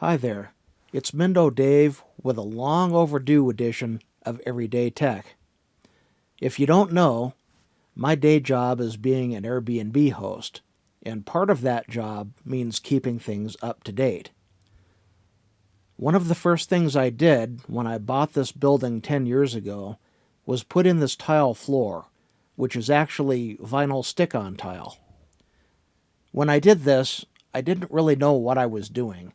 Hi there, it's Mindo Dave with a long overdue edition of Everyday Tech. If you don't know, my day job is being an Airbnb host, and part of that job means keeping things up to date. One of the first things I did when I bought this building 10 years ago was put in this tile floor, which is actually vinyl stick-on tile. When I did this, I didn't really know what I was doing.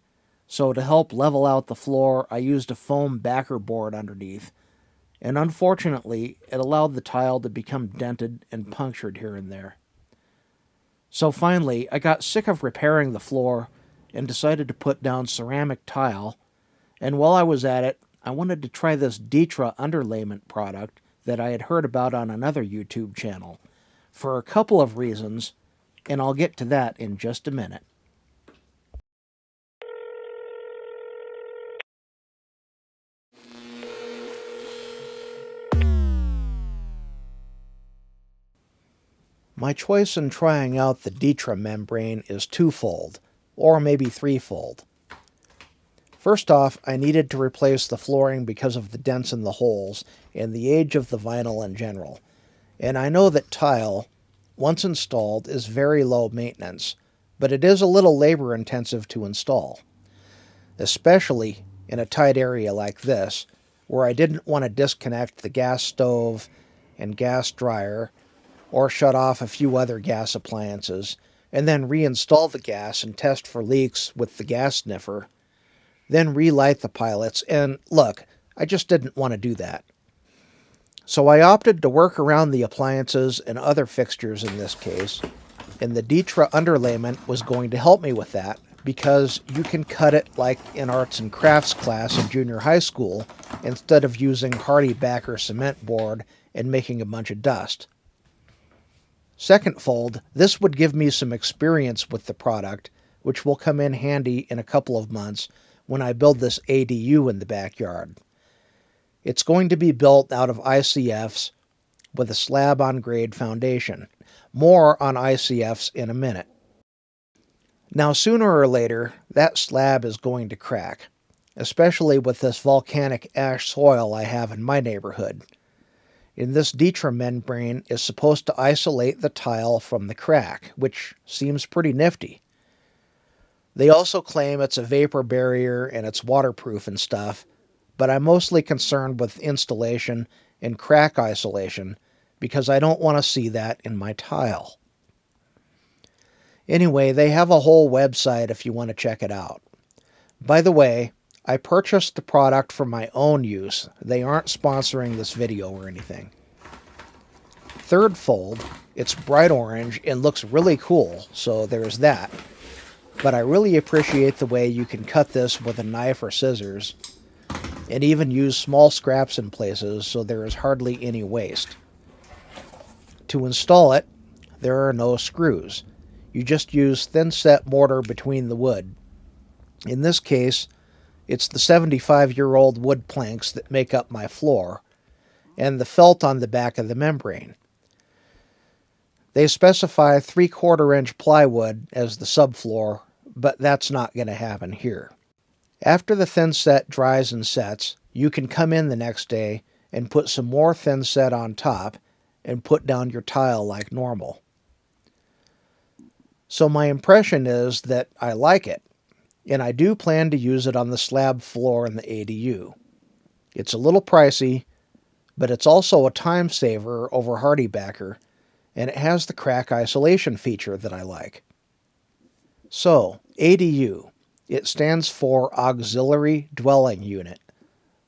So to help level out the floor, I used a foam backer board underneath, and unfortunately, it allowed the tile to become dented and punctured here and there. So finally, I got sick of repairing the floor and decided to put down ceramic tile, and while I was at it, I wanted to try this Ditra Underlayment product that I had heard about on another YouTube channel, for a couple of reasons, and I'll get to that in just a minute. My choice in trying out the Ditra membrane is twofold, or maybe threefold. First off, I needed to replace the flooring because of the dents in the holes and the age of the vinyl in general. And I know that tile, once installed, is very low maintenance, but it is a little labor intensive to install, especially in a tight area like this, where I didn't want to disconnect the gas stove and gas dryer, or shut off a few other gas appliances, and then reinstall the gas and test for leaks with the gas sniffer, then relight the pilots, and look, I just didn't want to do that. So I opted to work around the appliances and other fixtures in this case, and the Ditra Underlayment was going to help me with that, because you can cut it like in arts and crafts class in junior high school, instead of using hardy backer cement board and making a bunch of dust. Secondfold, this would give me some experience with the product, which will come in handy in a couple of months when I build this ADU in the backyard. It's going to be built out of ICFs with a slab-on-grade foundation. More on ICFs in a minute. Now, sooner or later, that slab is going to crack, especially with this volcanic ash soil I have in my neighborhood. And this Ditra membrane is supposed to isolate the tile from the crack, which seems pretty nifty. They also claim it's a vapor barrier and it's waterproof and stuff, but I'm mostly concerned with installation and crack isolation because I don't want to see that in my tile. Anyway, they have a whole website if you want to check it out. By the way, I purchased the product for my own use. They aren't sponsoring this video or anything. Thirdfold, it's bright orange and looks really cool, so there's that. But I really appreciate the way you can cut this with a knife or scissors, and even use small scraps in places so there is hardly any waste. To install it, there are no screws. You just use thin-set mortar between the wood. In this case, it's the 75-year-old wood planks that make up my floor, and the felt on the back of the membrane. They specify 3/4-inch plywood as the subfloor, but that's not going to happen here. After the thin set dries and sets, you can come in the next day and put some more thin set on top and put down your tile like normal. So my impression is that I like it, and I do plan to use it on the slab floor in the ADU. It's a little pricey, but it's also a time saver over hardy backer, and it has the crack isolation feature that I like. So, ADU. It stands for Auxiliary Dwelling Unit,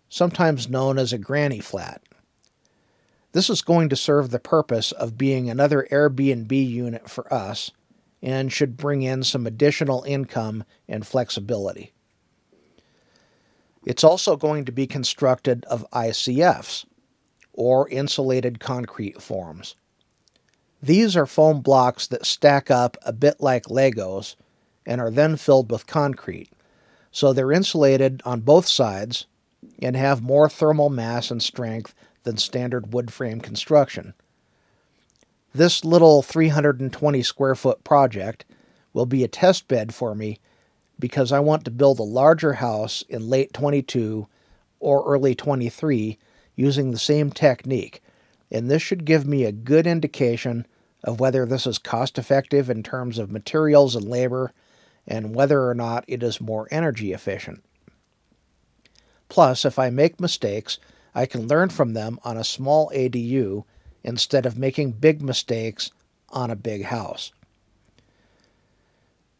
sometimes known as a granny flat. This is going to serve the purpose of being another Airbnb unit for us, and should bring in some additional income and flexibility. It's also going to be constructed of ICFs, or insulated concrete forms. These are foam blocks that stack up a bit like Legos and are then filled with concrete, so they're insulated on both sides and have more thermal mass and strength than standard wood frame construction. This little 320 square foot project will be a test bed for me because I want to build a larger house in late 22 or early 23 using the same technique, and this should give me a good indication of whether this is cost effective in terms of materials and labor, and whether or not it is more energy efficient. Plus, if I make mistakes, I can learn from them on a small ADU instead of making big mistakes on a big house.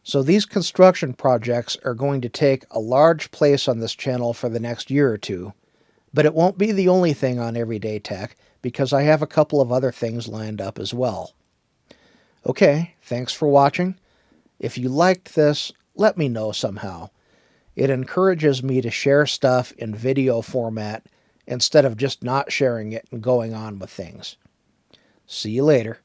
So these construction projects are going to take a large place on this channel for the next year or two, but it won't be the only thing on Everyday Tech because I have a couple of other things lined up as well. Okay, thanks for watching. If you liked this, let me know somehow. It encourages me to share stuff in video format instead of just not sharing it and going on with things. See you later.